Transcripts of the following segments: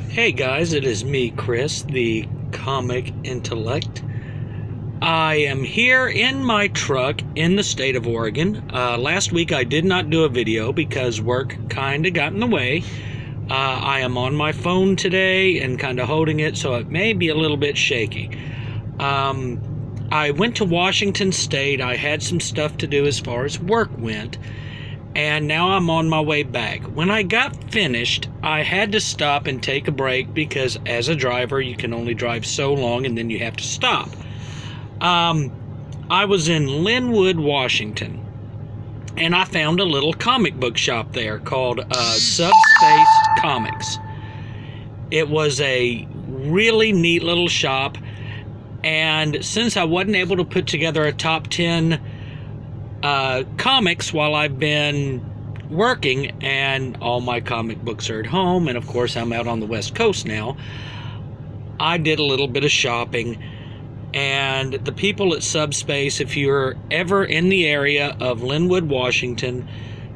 Hey guys, it is me, Chris, the Comic Intellect. I am here in my truck in the state of Oregon. Last week I did not do a video because work kind of got in the way. I am on my phone today and kind of holding it, so it may be a little bit shaky. I went to Washington State. I had some stuff to do as far as work went. And now I'm on my way back. When I got finished, I had to stop and take a break because as a driver, you can only drive so long and then you have to stop. I was in Linwood, Washington, and I found a little comic book shop there called Subspace Comics. It was a really neat little shop, and since I wasn't able to put together a top 10 comics while I've been working, and all my comic books are at home, and of course I'm out on the West Coast now, I did a little bit of shopping. And the people at Subspace, if you're ever in the area of Linwood, Washington,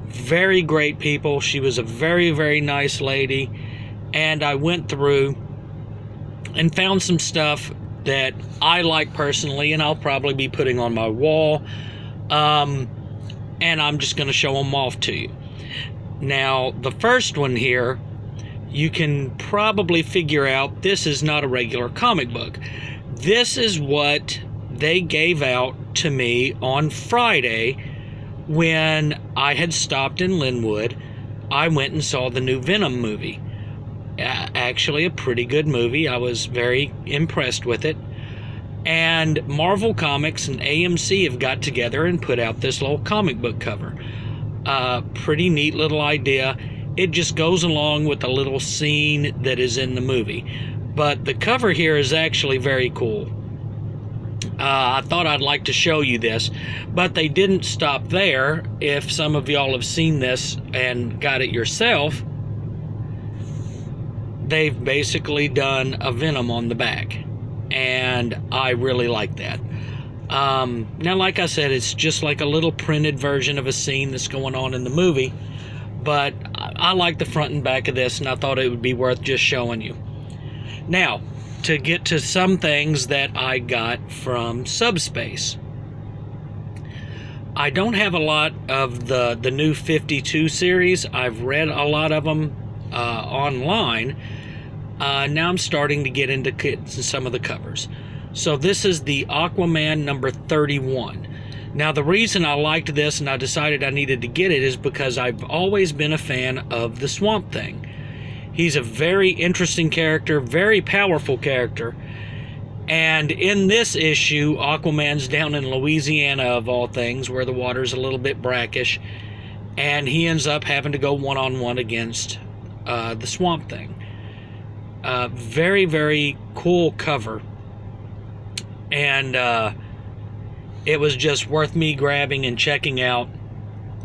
very great people. She was a very, very nice lady, and I went through and found some stuff that I like personally, and I'll probably be putting on my wall. And I'm just going to show them off to you. Now, the first one here, you can probably figure out this is not a regular comic book. This is what they gave out to me on Friday when I had stopped in Linwood. I went and saw the new Venom movie. Actually, a pretty good movie. I was very impressed with it. And Marvel Comics and AMC have got together and put out this little comic book cover. Pretty neat little idea. It just goes along with the little scene that is in the movie. But the cover here is actually very cool. I thought I'd like to show you this, but they didn't stop there. If some of y'all have seen this and got it yourself, they've basically done a Venom on the back. And I really like that. Now, like I said, it's just like a little printed version of a scene that's going on in the movie, but I like the front and back of this, and I thought it would be worth just showing you. Now, to get to some things that I got from Subspace. I don't have a lot of the new 52 series. I've read a lot of them online. Now I'm starting to get into some of the covers. So this is the Aquaman number 31. Now the reason I liked this and I decided I needed to get it is because I've always been a fan of the Swamp Thing. He's a very interesting character, very powerful character. And in this issue, Aquaman's down in Louisiana, of all things, where the water's a little bit brackish. And he ends up having to go one-on-one against the Swamp Thing. Very, very cool cover. And it was just worth me grabbing and checking out.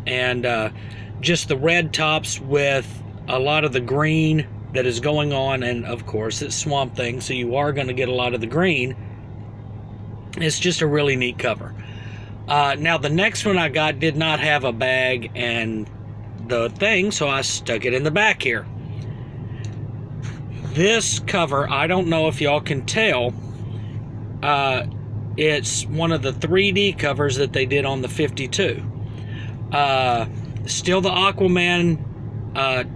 And just the red tops with a lot of the green that is going on, and of course it's Swamp Thing, so you are going to get a lot of the green. It's just a really neat cover. Now the next one I got did not have a bag and the thing, so I stuck it in the back here. This cover, I don't know if y'all can tell, it's one of the 3D covers that they did on the 52. Still the Aquaman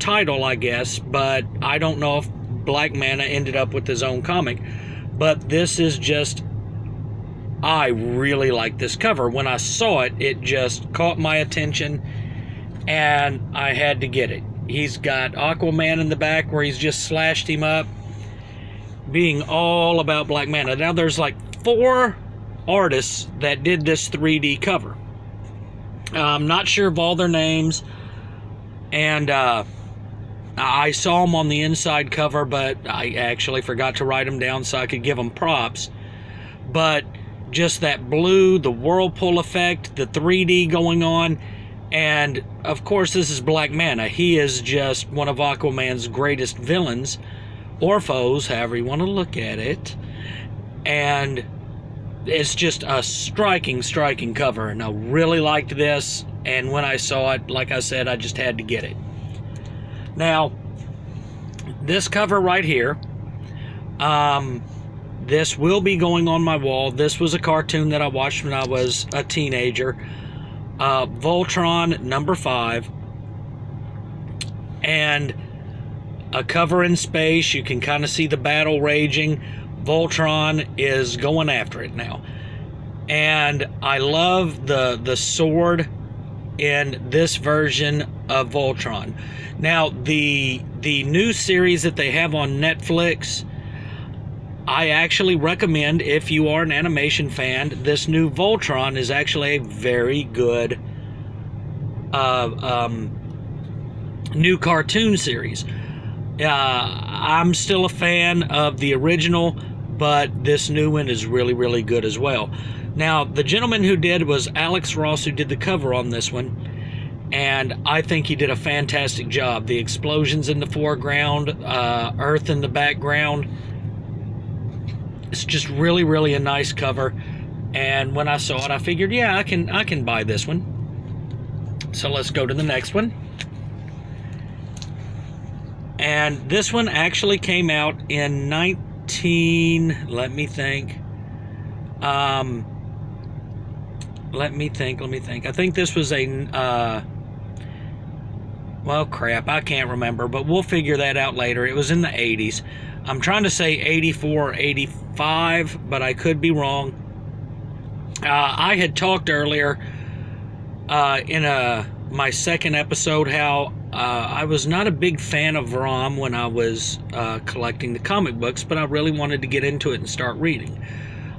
title, I guess, but I don't know if Black Manta ended up with his own comic. But this is just, I really like this cover. When I saw it, it just caught my attention, and I had to get it. He's got Aquaman in the back where he's just slashed him up, being all about Black Manta. Now there's like 4 artists that did this 3D cover. I'm not sure of all their names. And I saw them on the inside cover, but I actually forgot to write them down so I could give them props. But just that blue, the whirlpool effect, the 3D going on, and of course this is Black Manta. He is just one of Aquaman's greatest villains, or foes, however you want to look at it. And it's just a striking cover, and I really liked this. And when I saw it, like I said, I just had to get it. Now, This cover right here, this will be going on my wall. This was a cartoon that I watched when I was a teenager. Voltron number 5. And a cover in space. You can kind of see the battle raging. Voltron is going after it now. And I love the sword in this version of Voltron. Now, the new series that they have on Netflix, I actually recommend, if you are an animation fan, this new Voltron is actually a very good new cartoon series. I'm still a fan of the original, but this new one is really, really good as well. Now, the gentleman who did was Alex Ross, who did the cover on this one, and I think he did a fantastic job. The explosions in the foreground, Earth in the background. It's just really, really a nice cover. And when I saw it, I figured, yeah, I can buy this one. So let's go to the next one. And this one actually came out in let me think. I think this was a, well, crap, I can't remember, but we'll figure that out later. It was in the 80s. I'm trying to say 84 or 85, but I could be wrong. I had talked earlier in my second episode how I was not a big fan of ROM when I was collecting the comic books, but I really wanted to get into it and start reading.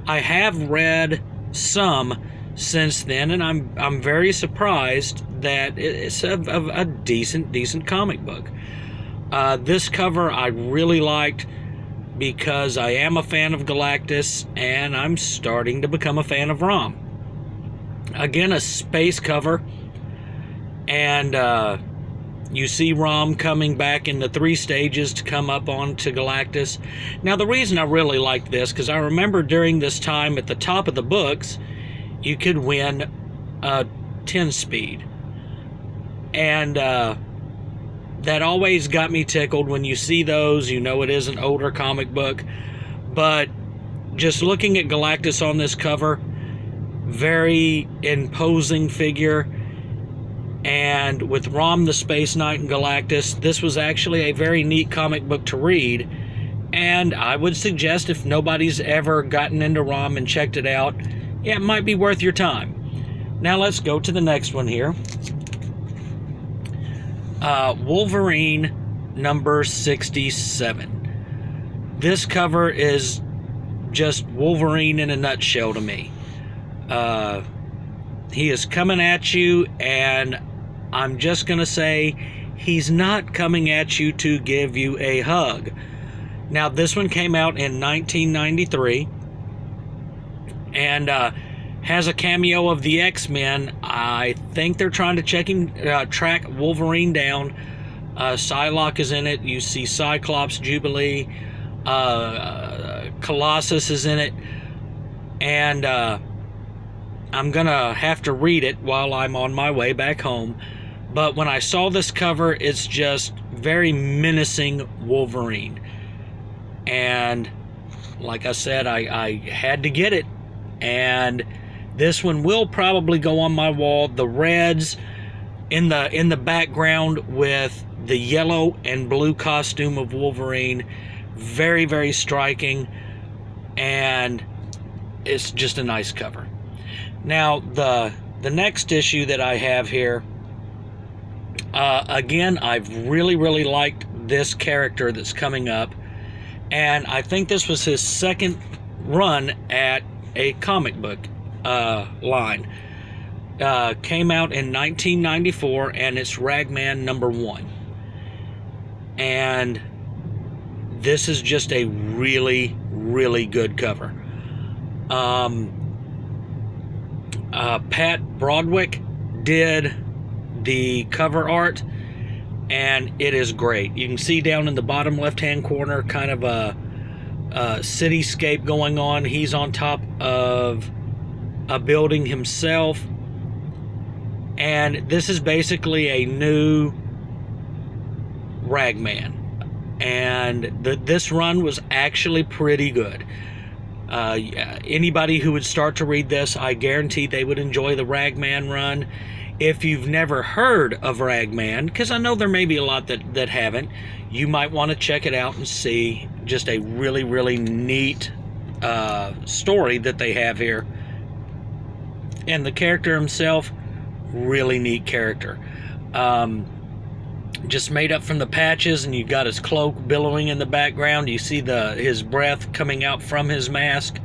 I have read some since then, and I'm very surprised that it's a decent comic book. This cover I really liked because I am a fan of Galactus, and I'm starting to become a fan of ROM. Again, a space cover, and you see ROM coming back in the 3 stages to come up onto Galactus. Now, the reason I really like this, because I remember during this time at the top of the books, you could win a 10 speed. And that always got me tickled. When you see those, you know it is an older comic book. But just looking at Galactus on this cover, very imposing figure. And with ROM the Space Knight and Galactus, this was actually a very neat comic book to read. And I would suggest, if nobody's ever gotten into ROM and checked it out, yeah, it might be worth your time. Now let's go to the next one here. Wolverine number 67. This cover is just Wolverine in a nutshell to me. He is coming at you, and I'm just going to say he's not coming at you to give you a hug. Now, this one came out in 1993 and has a cameo of the X-Men. I think they're trying to track Wolverine down. Psylocke is in it. You see Cyclops, Jubilee, Colossus is in it. And I'm going to have to read it while I'm on my way back home. But when I saw this cover, it's just very menacing Wolverine. And like I said, I had to get it. And this one will probably go on my wall. The reds in the background with the yellow and blue costume of Wolverine. Very, very striking. And it's just a nice cover. Now, the next issue that I have here, again, I've really, really liked this character that's coming up. And I think this was his second run at a comic book line. Came out in 1994, and it's Ragman number 1. And this is just a really, really good cover. Pat Broadwick did the cover art, and it is great. You can see down in the bottom left-hand corner kind of a cityscape going on. He's on top of a building himself, and this is basically a new Ragman. and this run was actually pretty good. Anybody who would start to read this, I guarantee they would enjoy the Ragman run. If you've never heard of Ragman, because I know there may be a lot that haven't, you might want to check it out and see just a really, really neat story that they have here. And the character himself, really neat character. Just made up from the patches, and you've got his cloak billowing in the background. You see his breath coming out from his mask.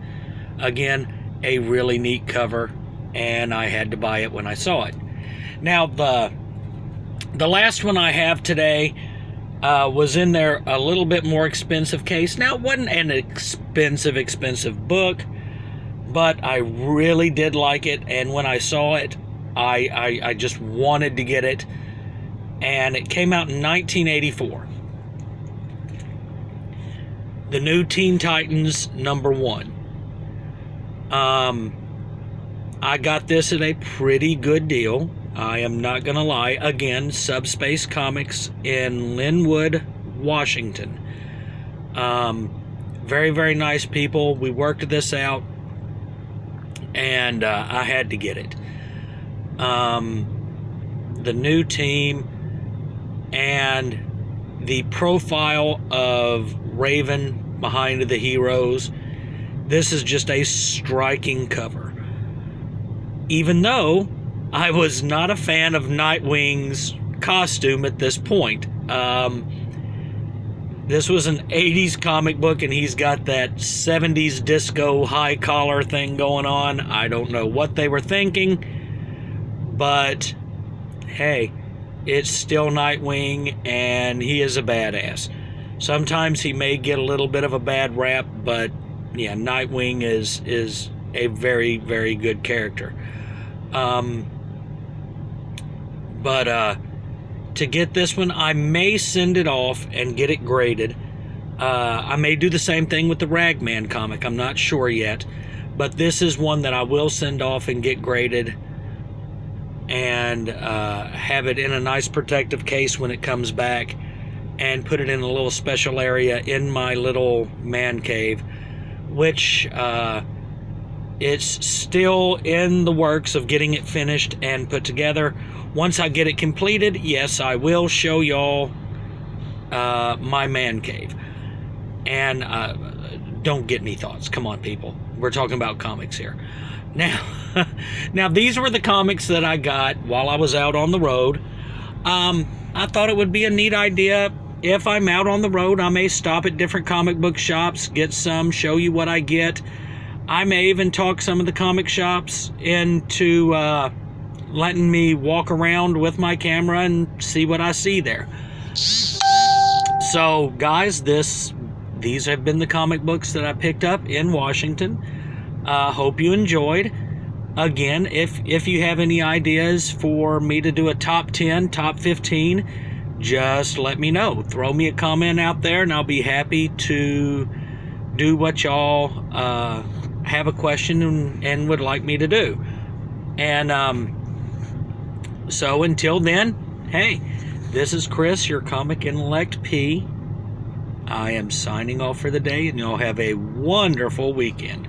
Again, a really neat cover, and I had to buy it when I saw it. Now, the last one I have today was in there a little bit more expensive case. Now, it wasn't an expensive book, but I really did like it, and when I saw it, I just wanted to get it. And it came out in 1984. The New Teen Titans #1. I got this at a pretty good deal. I am not going to lie. Again, Subspace Comics in Linwood, Washington. Very, very nice people. We worked this out, and I had to get it. The new team and the profile of Raven behind the heroes. This is just a striking cover. Even though I was not a fan of Nightwing's costume at this point. This was an 80s comic book, and he's got that 70s disco high collar thing going on. I don't know what they were thinking, but hey, it's still Nightwing, and he is a badass. Sometimes he may get a little bit of a bad rap, but yeah, Nightwing is a very, very good character. To get this one, I may send it off and get it graded. I may do the same thing with the Ragman comic. I'm not sure yet, but this is one that I will send off and get graded, and have it in a nice protective case when it comes back, and put it in a little special area in my little man cave, which it's still in the works of getting it finished and put together. Once I get it completed, yes, I will show y'all my man cave. And don't get any thoughts. Come on, people. We're talking about comics here. Now these were the comics that I got while I was out on the road. I thought it would be a neat idea. If I'm out on the road, I may stop at different comic book shops, get some, show you what I get. I may even talk some of the comic shops into letting me walk around with my camera and see what I see there. So, guys, these have been the comic books that I picked up in Washington. Hope you enjoyed. Again, if you have any ideas for me to do a top 10, top 15, just let me know. Throw me a comment out there, and I'll be happy to do what y'all have a question and would like me to do. And so until then, hey, this is Chris, your Comic Intellect P. I am signing off for the day, and y'all have a wonderful weekend.